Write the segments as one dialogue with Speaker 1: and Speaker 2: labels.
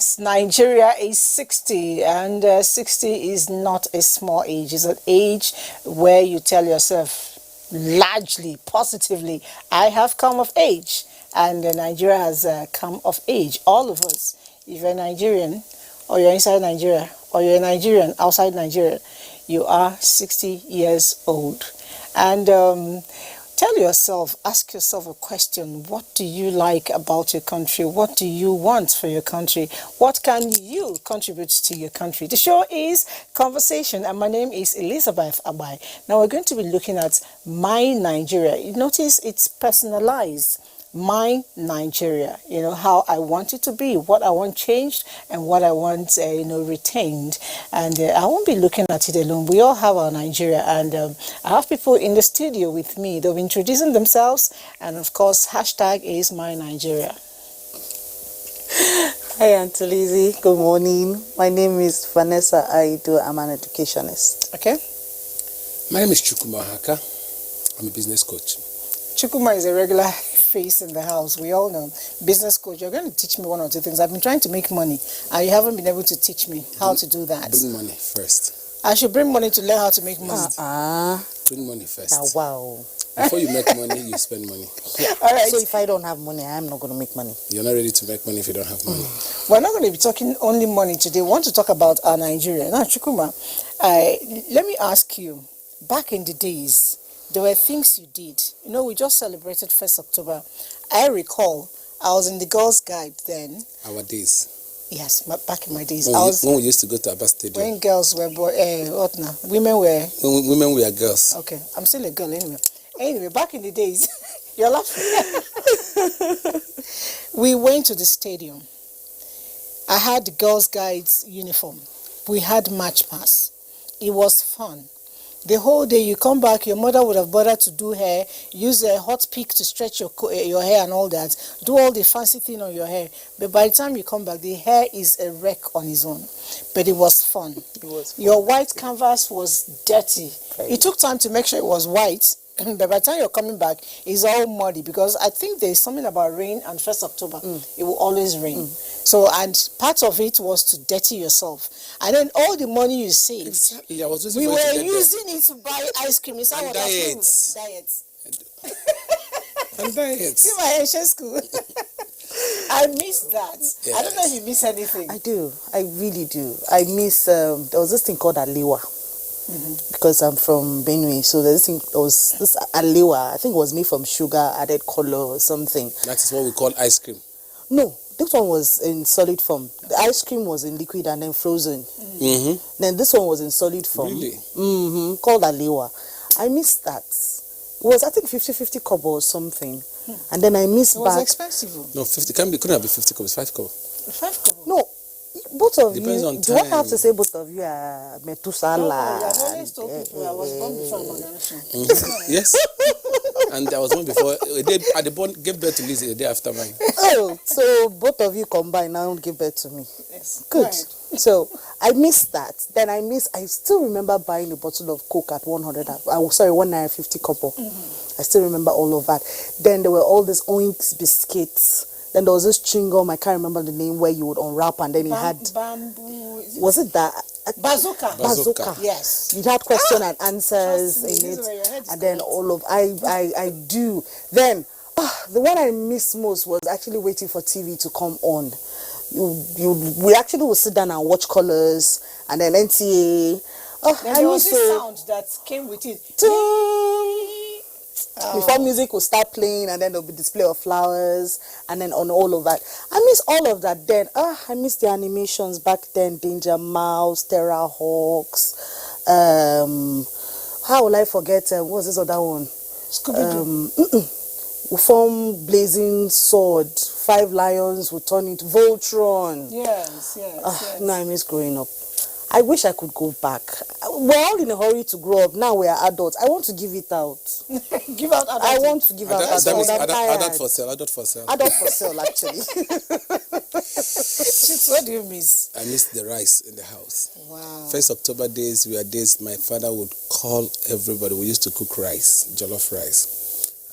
Speaker 1: Yes, Nigeria is 60, and 60 is not a small age. It's an age where you tell yourself largely, positively, I have come of age, and Nigeria has come of age. All of us, if you're Nigerian, or you're inside Nigeria, or you're a Nigerian outside Nigeria, you are 60 years old. And tell yourself, ask yourself a question. What do you like about your country? What do you want for your country? What can you contribute to your country? The show is Conversation, and my name is Elizabeth Abai. Now we're going to be looking at My Nigeria. You notice it's personalized. My Nigeria, how I want it to be, what I want changed, and what I want, retained. And I won't be looking at it alone. We all have our Nigeria, and I have people in the studio with me. They'll be introducing themselves, and of course, hashtag is My Nigeria.
Speaker 2: Hi, Auntie Lizzie. Good morning. My name is Vanessa Aido. I'm an educationist.
Speaker 1: Okay.
Speaker 3: My name is Chukuma Haka. I'm a business coach.
Speaker 1: Chukuma is a regular face in the house. We all know. Business coach, you're going to teach me one or two things. I've been trying to make money, and you haven't been able to teach me how to do that.
Speaker 3: Bring money first.
Speaker 1: I should bring money to learn how to make money.
Speaker 3: Bring money first.
Speaker 2: Wow.
Speaker 3: Before you make money, you spend money.
Speaker 2: Yeah.
Speaker 1: All right.
Speaker 2: So if I don't have money, I'm not going to make money.
Speaker 3: You're not ready to make money if you don't have money.
Speaker 1: We're not going to be talking only money today. We want to talk about our Nigeria. Now, Chukuma, let me ask you, back in the days, there were things you did. We just celebrated 1st October. I recall I was in the Girls' Guide then.
Speaker 3: Our days.
Speaker 1: Yes, back in my days.
Speaker 3: When we used to go to Abuja Stadium.
Speaker 1: When girls were what now? Women were.
Speaker 3: When women were girls.
Speaker 1: Okay, I'm still a girl anyway. Anyway, back in the days, you're laughing. We went to the stadium. I had the Girls' Guides uniform. We had match pass. It was fun. The whole day you come back, your mother would have bothered to do hair, use a hot pick to stretch your hair and all that, do all the fancy thing on your hair. But by the time you come back, the hair is a wreck on its own. But it was fun. Your white canvas was dirty. It took time to make sure it was white. But by the time you're coming back, it's all muddy, because I think there's something about rain, and 1st October, it will always rain. So, and part of it was to dirty yourself. And then all the money you saved,
Speaker 3: Exactly.
Speaker 1: we were using it to buy ice cream. It's
Speaker 3: and diets. And diets.
Speaker 1: See my ancient school. I miss that. Yes. I don't know if you miss anything.
Speaker 2: I do. I really do. I miss, there was this thing called Aliwa. Because I'm from Benue, so there was this Aliwa. I think it was made from sugar, added color or something.
Speaker 3: That is what we call ice cream.
Speaker 2: No, this one was in solid form. The ice cream was in liquid and then frozen. Then this one was in solid form.
Speaker 3: Really?
Speaker 2: Called Aliwa. I missed that. It was, I think, 50 kobo or something. And then I missed back.
Speaker 1: It was expensive.
Speaker 3: No, 50 couldn't have been 50 kobo. It's 5 kobo.
Speaker 1: 5 kobo?
Speaker 2: No. Both of
Speaker 3: Depends
Speaker 2: you,
Speaker 3: on
Speaker 2: do I
Speaker 3: time.
Speaker 2: have to say both of you are Metusala?
Speaker 1: No, I've always told people I was born before my generation.
Speaker 3: Yes. And there was one before. Gave birth to Lizzie the day after mine.
Speaker 2: Oh, so both of you combined now give birth to me.
Speaker 1: Yes.
Speaker 2: Good. So I missed that. Then I still remember buying a bottle of Coke at 150 kobo. I still remember all of that. Then there were all these Oinks biscuits. Then there was this chewing gum, I can't remember the name, where you would unwrap and then it had...
Speaker 1: Bamboo...
Speaker 2: Was it that?
Speaker 1: Bazooka.
Speaker 2: Bazooka.
Speaker 1: Yes.
Speaker 2: You had question and answers in it. And then all of... I do. Then, the one I missed most was actually waiting for TV to come on. We actually would sit down and watch Colors and then NTA.
Speaker 1: Then there was this sound that came with it.
Speaker 2: Before music will start playing and then there'll be display of flowers and then on all of that. I miss all of that then. I miss the animations back then. Danger Mouse, Terra Hawks. How will I forget? What was this other one?
Speaker 1: Scooby-Doo.
Speaker 2: We form Blazing Sword. 5 lions will turn into Voltron.
Speaker 1: Yes.
Speaker 2: No, I miss growing up. I wish I could go back. We're all in a hurry to grow up. Now we are adults. I want to give it out.
Speaker 1: Give out adults.
Speaker 2: I want to give out adults.
Speaker 3: Adult for sale.
Speaker 2: Adult for sale, actually.
Speaker 1: What do you miss?
Speaker 3: I miss the rice in the house.
Speaker 1: Wow.
Speaker 3: 1st October days were days my father would call everybody. We used to cook rice, jollof rice.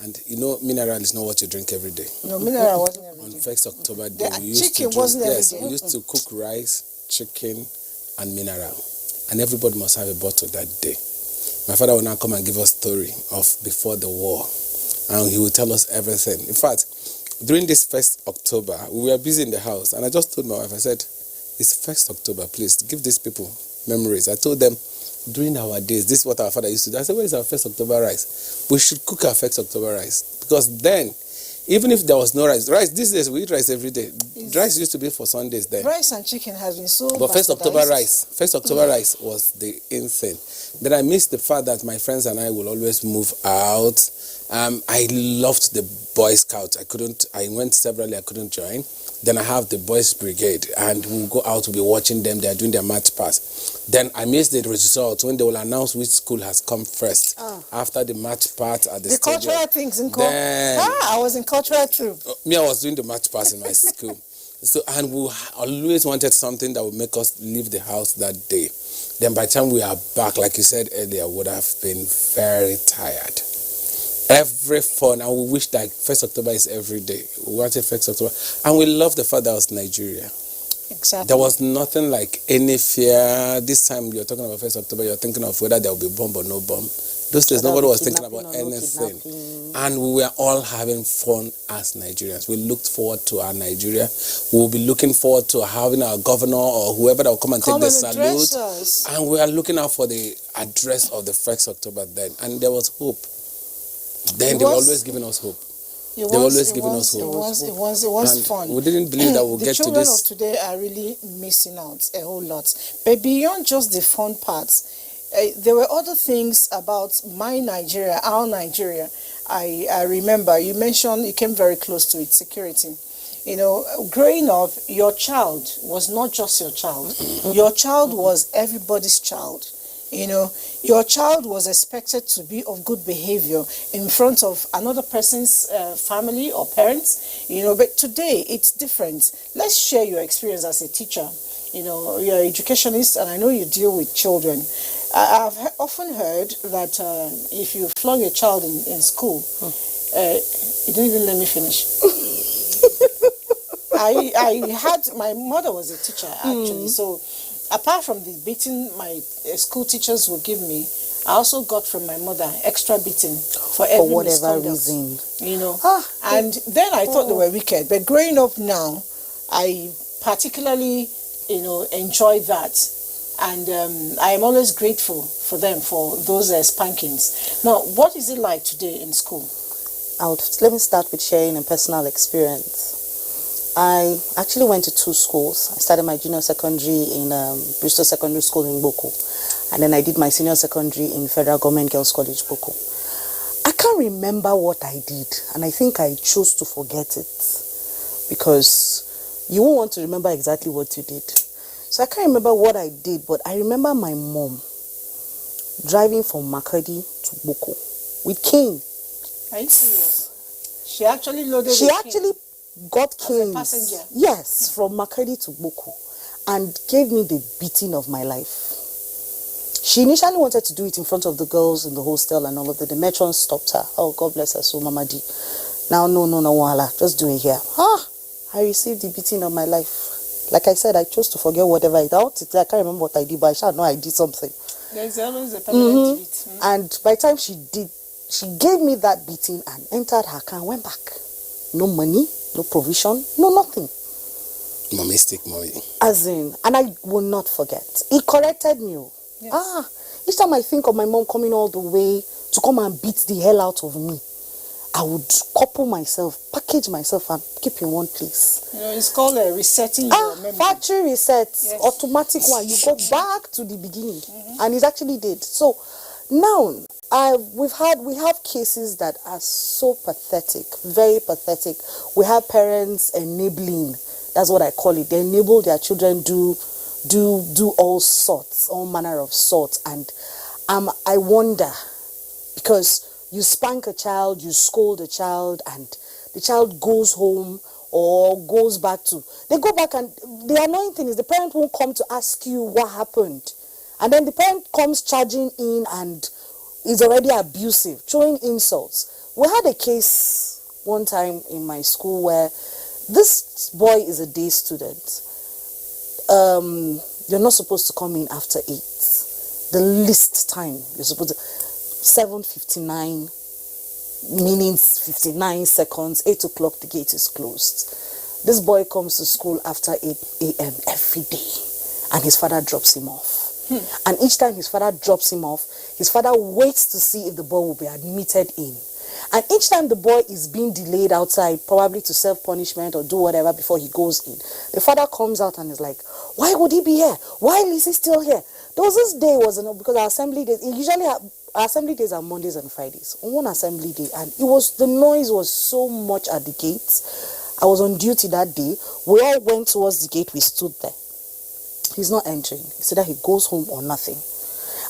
Speaker 3: And you know, mineral is not what you drink every day.
Speaker 1: No, mineral wasn't every
Speaker 3: On
Speaker 1: day.
Speaker 3: 1st October day,
Speaker 1: The
Speaker 3: we used
Speaker 1: chicken
Speaker 3: to drink,
Speaker 1: wasn't every
Speaker 3: yes,
Speaker 1: day.
Speaker 3: we used to cook rice, chicken, and mineral. And everybody must have a bottle that day. My father will now come and give us story of before the war. And he will tell us everything. In fact, during this 1st October, we were busy in the house. And I just told my wife, I said, it's 1st October, please give these people memories. I told them, during our days, this is what our father used to do. I said, where is our 1st October rice? We should cook our 1st October rice. Because then, even if there was no rice, these days we eat rice every day. Rice used to be for Sundays then.
Speaker 1: Rice and chicken has been so
Speaker 3: But 1st October
Speaker 1: bastardized.
Speaker 3: rice, 1st October rice was the insane. Then I missed the fact that my friends and I will always move out. I loved the Boy Scouts. I went severally, I couldn't join. Then I have the Boys Brigade, and we'll go out, we'll be watching them, they're doing their match pass. Then I missed the results when they will announce which school has come first. After the match part at the stadium.
Speaker 1: Cultural things in
Speaker 3: Then,
Speaker 1: I was in cultural troop.
Speaker 3: me, I was doing the match pass in my school. So, and we always wanted something that would make us leave the house that day. Then by the time we are back, like you said earlier, would have been very tired. Every fun, and we wish that 1st October is every day. We wanted 1st October. And we love the fact that it was Nigeria.
Speaker 1: Exactly.
Speaker 3: There was nothing like any fear. This time you're talking about 1st October, you're thinking of whether there will be bomb or no bomb. Those days, nobody was thinking about anything. And we were all having fun as Nigerians. We looked forward to our Nigeria. We will be looking forward to having our governor or whoever that will come and take the salute. And we are looking out for the address of the 1st October then. And there was hope. Then they were always giving us hope. They were always giving us hope.
Speaker 1: It was fun.
Speaker 3: We didn't believe that we'll get to this.
Speaker 1: The children of today are really missing out a whole lot. But beyond just the fun parts, there were other things about my Nigeria, our Nigeria. I remember you mentioned, you came very close to it, security. You know, growing up, your child was not just your child. Your child was everybody's child. You know, your child was expected to be of good behavior in front of another person's family or parents, you know, but today it's different. Let's share your experience as a teacher. You know, you're an educationist and I know you deal with children. I've often heard that if you flog a child in school, you didn't even let me finish. My mother was a teacher actually, so apart from the beating my school teachers would give me, I also got from my mother extra beating for every
Speaker 2: whatever
Speaker 1: misconduct,
Speaker 2: reason.
Speaker 1: you know. And then I thought they were wicked. But growing up now, I particularly, you know, enjoy that. And I am always grateful for them for those spankings. Now, what is it like today in school?
Speaker 2: Let me start with sharing a personal experience. I actually went to 2 schools. I started my junior secondary in Bristol Secondary School in Boko. And then I did my senior secondary in Federal Government Girls College, Boko. I can't remember what I did. And I think I chose to forget it. Because you won't want to remember exactly what you did. So I can't remember what I did. But I remember my mom driving from Makadi to Boko with cane.
Speaker 1: Are you serious? She actually loaded
Speaker 2: She actually got canes,
Speaker 1: passenger.
Speaker 2: yes, from Makadi to Boko, and gave me the beating of my life. She initially wanted to do it in front of the girls in the hostel and all of that. The matron stopped her. Oh, God bless her, so Mama D. Now, no, Wala, just do it here. I received the beating of my life. Like I said, I chose to forget whatever I did. I can't remember what I did, but I shall know I did something.
Speaker 1: There's always a permanent beat.
Speaker 2: And by the time she gave me that beating and entered her car and went back. No money, no provision, no nothing.
Speaker 3: Mommy stick mommy.
Speaker 2: As in, and I will not forget. He corrected me. Yes. Each time I think of my mom coming all the way to come and beat the hell out of me, I would couple myself, package myself and keep in one place.
Speaker 1: You know, it's called resetting your memory.
Speaker 2: Factory reset, yes. Automatic one. You go back to the beginning. And it actually did. So now, we have cases that are so pathetic, very pathetic. We have parents enabling. That's what I call it. They enable their children do all manner of sorts. And I wonder, because you spank a child, you scold a child, and the child goes home or goes back to. They go back, and the annoying thing is the parent won't come to ask you what happened, and then the parent comes charging in and is already abusive, throwing insults. We had a case one time in my school where this boy is a day student. You're not supposed to come in after 8. The least time you're supposed to 7:59 minutes, 59 seconds, 8 o'clock, the gate is closed. This boy comes to school after 8 a.m. every day, and his father drops him off. And each time his father drops him off, his father waits to see if the boy will be admitted in. And each time the boy is being delayed outside, probably to serve punishment or do whatever before he goes in, the father comes out and is like, why would he be here? Why is he still here? There was this day, because our assembly days, our assembly days are Mondays and Fridays. On one assembly day, and the noise was so much at the gates. I was on duty that day. We all went towards the gate. We stood there. He's not entering. It's either he goes home or nothing.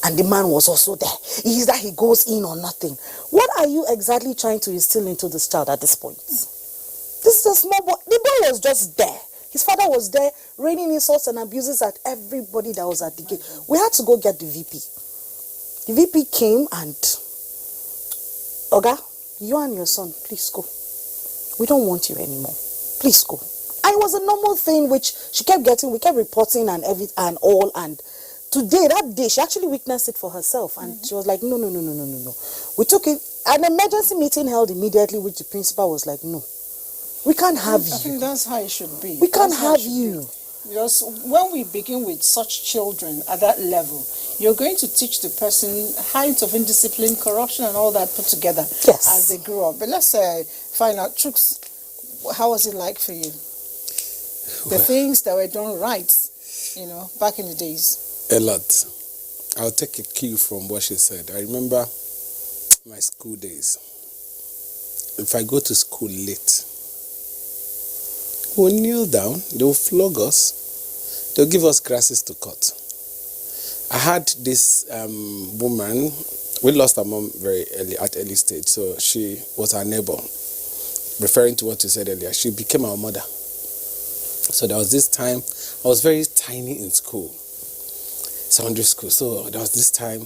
Speaker 2: And the man was also there. Either he goes in or nothing. What are you exactly trying to instill into this child at this point? This is a small boy. The boy was just there. His father was there, raining insults and abuses at everybody that was at the gate. We had to go get the VP. The VP came and, Oga, you and your son, please go. We don't want you anymore. Please go. And it was a normal thing which we kept reporting and all. And today, that day, she actually witnessed it for herself. And she was like, no. We took it, an emergency meeting held immediately, which the principal was like, no, we can't have you.
Speaker 1: I think that's how it should be.
Speaker 2: We can't have you.
Speaker 1: Because when we begin with such children at that level, you're going to teach the person heights of indiscipline, corruption, and all that put together as they grow up. But let's find out, Trooks, how was it like for you? The things that were done right, back in the days.
Speaker 3: A lot. I'll take a cue from what she said. I remember my school days. If I go to school late, we'll kneel down, they'll flog us, they'll give us grasses to cut. I had this woman, we lost our mom at early stage, so she was our neighbor. Referring to what you said earlier, she became our mother. So there was this time, I was very tiny in school, secondary school. So there was this time,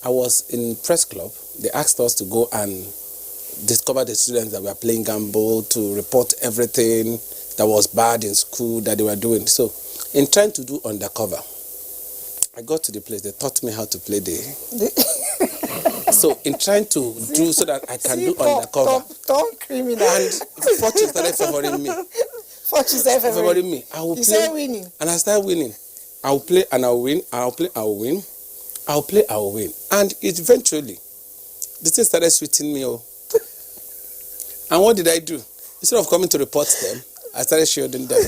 Speaker 3: I was in press club. They asked us to go and discover the students that were playing gamble, to report everything that was bad in school that they were doing. So in trying to do undercover, I got to the place, they taught me how to play So in trying to do so that I can do undercover.
Speaker 1: Don't criminal.
Speaker 3: And Fortune started favoring me.
Speaker 1: Fortune started favoring
Speaker 3: me. I will
Speaker 1: play.
Speaker 3: Started
Speaker 1: winning.
Speaker 3: And I started winning. I will play and I will win. I will play, I will win. I will play, I will win. And eventually, the thing started sweeting me. And what did I do? Instead of coming to report them, I started shielding them.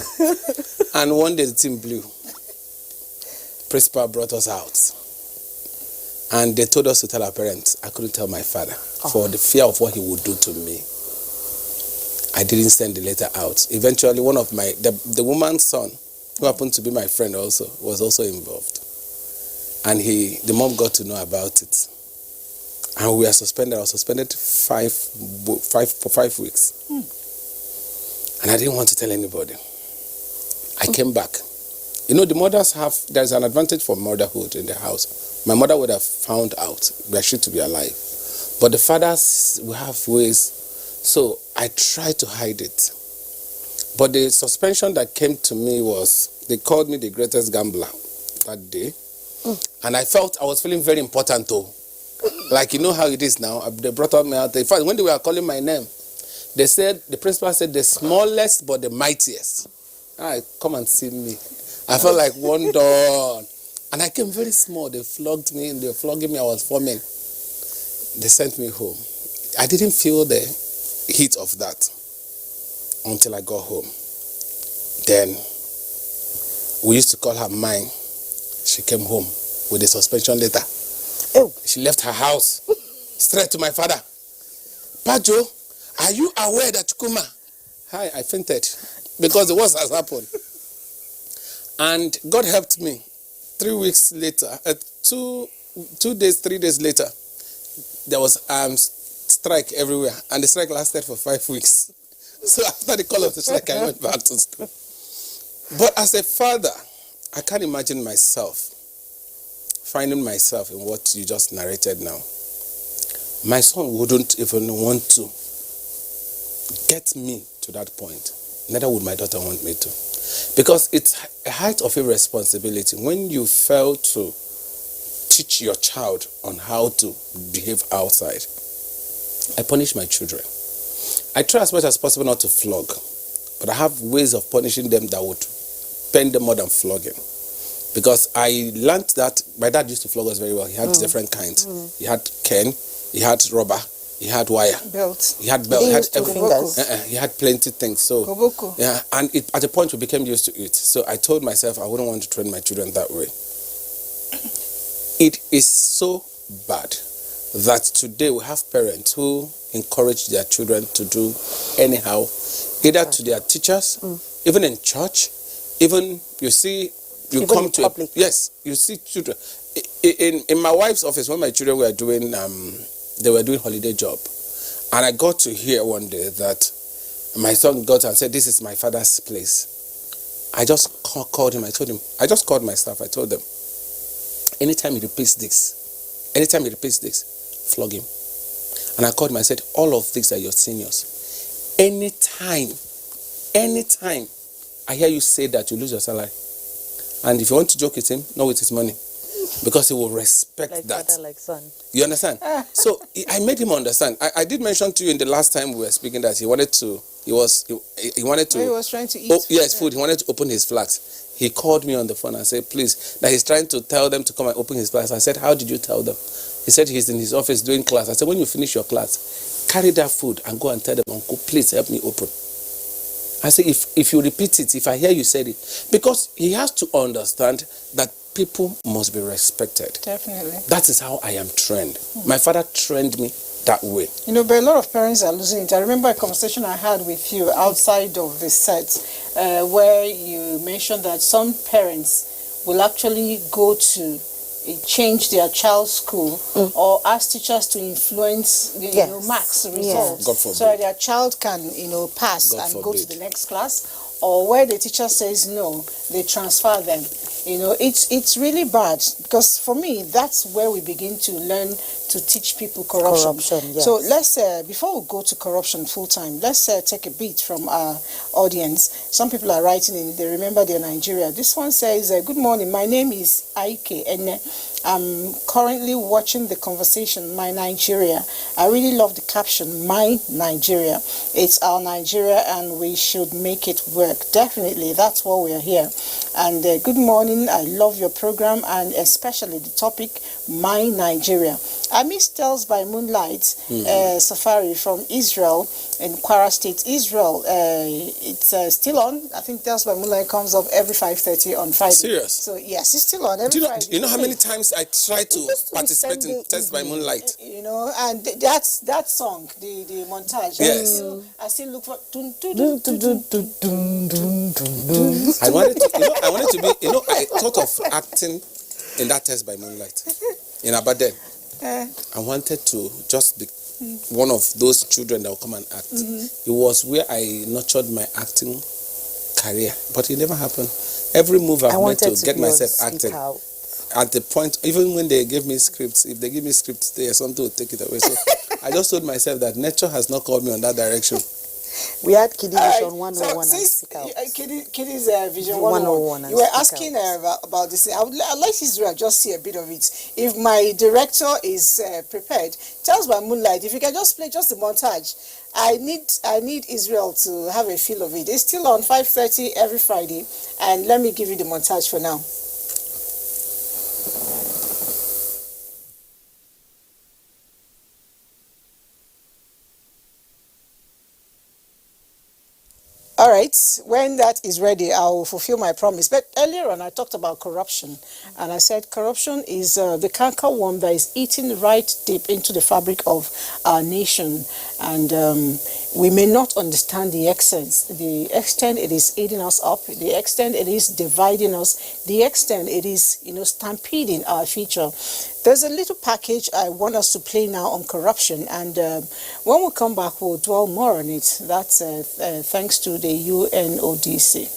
Speaker 3: And one day the team blew. Principal brought us out. And they told us to tell our parents. I couldn't tell my father for the fear of what he would do to me. I didn't send the letter out. Eventually, one of the woman's son, who happened to be my friend also, was also involved. And the mom got to know about it. And we were suspended. I was suspended for 5 weeks. And I didn't want to tell anybody. I came back. The mothers there's an advantage for motherhood in the house. My mother would have found out. We are sure to be alive. But the fathers will have ways. So I tried to hide it. But the suspension that came to me was, they called me the greatest gambler that day. And I was feeling very important too. Like, you know how it is now. They brought me out. In fact, when they were calling my name, the principal said, the smallest but the mightiest. Come and see me. I felt like one dawn. And I came very small. They flogged me. They were flogging me. I was foaming. They sent me home. I didn't feel the heat of that until I got home. Then we used to call her mine. She came home with a suspension letter. She left her house straight to my father. Pajo, are you aware that Chukuma? Hi, I fainted because the worst has happened. And God helped me. 3 weeks later, 3 days later, there was strike everywhere, and the strike lasted for 5 weeks. So after the call of the strike, I went back to school. But as a father, I can't imagine finding myself in what you just narrated now. my son wouldn't even want to get me to that point. Neither would my daughter want me to. Because it's a height of irresponsibility when you fail to teach your child on how to behave outside. I punish my children. I try as much as possible not to flog, but I have ways of punishing them that would pain them more than flogging. Because I learned that my dad used to flog us very well. He had different kinds. He had cane, he had rubber, he had wire,
Speaker 1: Belt.
Speaker 3: he had belt,
Speaker 2: He
Speaker 3: he had
Speaker 2: used two fingers.
Speaker 3: he had plenty things. So
Speaker 1: Koboko.
Speaker 3: yeah, and at a point we became used to it. So I told myself I wouldn't want to train my children that way. It is so bad that today we have parents who encourage their children to do anyhow, either to their teachers, even in church, even you see, you
Speaker 2: Even
Speaker 3: come
Speaker 2: in
Speaker 3: to
Speaker 2: public.
Speaker 3: yes, you see children in my wife's office when my children were doing they were doing holiday job, and I got to hear one day that my son got and said, "This is my father's place." I just called him. I told him. I just called my staff. I told them, anytime he repeats this, flog him. And I called him. I said, all of these are your seniors. Anytime I hear you say that, you lose your salary. And if you want to joke with him, not with his money, because he will respect
Speaker 2: Like
Speaker 3: that.
Speaker 2: father, like son.
Speaker 3: You understand? So I made him understand. I did mention to you in the last time we were speaking that he wanted to. He wanted to.
Speaker 1: He was trying to eat.
Speaker 3: Oh yes, food. He wanted to open his flags. He called me on the phone and said, please, that he's trying to tell them to come and open his flags. I said, how did you tell them? He said he's in his office doing class. I said, when you finish your class, carry that food and go and tell them, Uncle, please help me open. I said, if you repeat it, if I hear you said it, because he has to understand that people must be respected.
Speaker 1: Definitely.
Speaker 3: That is how I am trained. My father trained me that way.
Speaker 1: You know, but a lot of parents are losing it. I remember a conversation I had with you outside of the set where you mentioned that some parents will actually go to change their child's school or ask teachers to influence you know, marks results
Speaker 3: God forbid.
Speaker 1: so that their child can pass
Speaker 3: God
Speaker 1: and go to
Speaker 3: forbid.
Speaker 1: the next class, or where the teacher says no, they transfer them. It's really bad, because for me that's where we begin to learn to teach people corruption.
Speaker 2: Yes.
Speaker 1: So let's before we go to corruption full time, let's take a beat from our audience. Some people are writing in, they remember their Nigeria. This one says, good morning, my name is Ike and I'm currently watching the conversation, My Nigeria. I really love the caption, My Nigeria. It's our Nigeria and we should make it work. Definitely, that's why we are here. And good morning, I love your program and especially the topic, My Nigeria. I miss Tales by Moonlight Safari from Israel in Kwara State, Israel. It's still on. I think Tales by Moonlight comes up every 5:30 on Friday.
Speaker 3: Serious?
Speaker 1: So yes, it's still on every Friday.
Speaker 3: Do you know how many times I try to participate in Tales by Moonlight?
Speaker 1: You know, and that's that song, the montage.
Speaker 3: Yes.
Speaker 1: I still look for.
Speaker 3: I wanted to be. I thought of acting in that Tales by Moonlight in Abadan. I wanted to just be one of those children that will come and act. It was where I nurtured my acting career, but it never happened. Every move I've made to get myself acting. At the point, even when they gave me scripts, if they give me scripts, there's something to take it away. So I just told myself that nature has not called me on that direction.
Speaker 2: We had Kiddie Vision 101
Speaker 1: so
Speaker 2: and Speak Out.
Speaker 1: Kiddie's Vision 101. You were asking about this. I'd like to just see a bit of it. If my director is prepared, Tales by Moonlight, if you can just play just the montage. I need Israel to have a feel of it. It's still on 5:30 every Friday. And let me give you the montage for now. All right, when that is ready, I will fulfill my promise. But earlier on, I talked about corruption, and I said corruption is the canker worm that is eating right deep into the fabric of our nation, and we may not understand the extent it is eating us up, the extent it is dividing us, the extent it is, stampeding our future. There's a little package I want us to play now on corruption, and when we come back, we'll dwell more on it. That's thanks to the UNODC.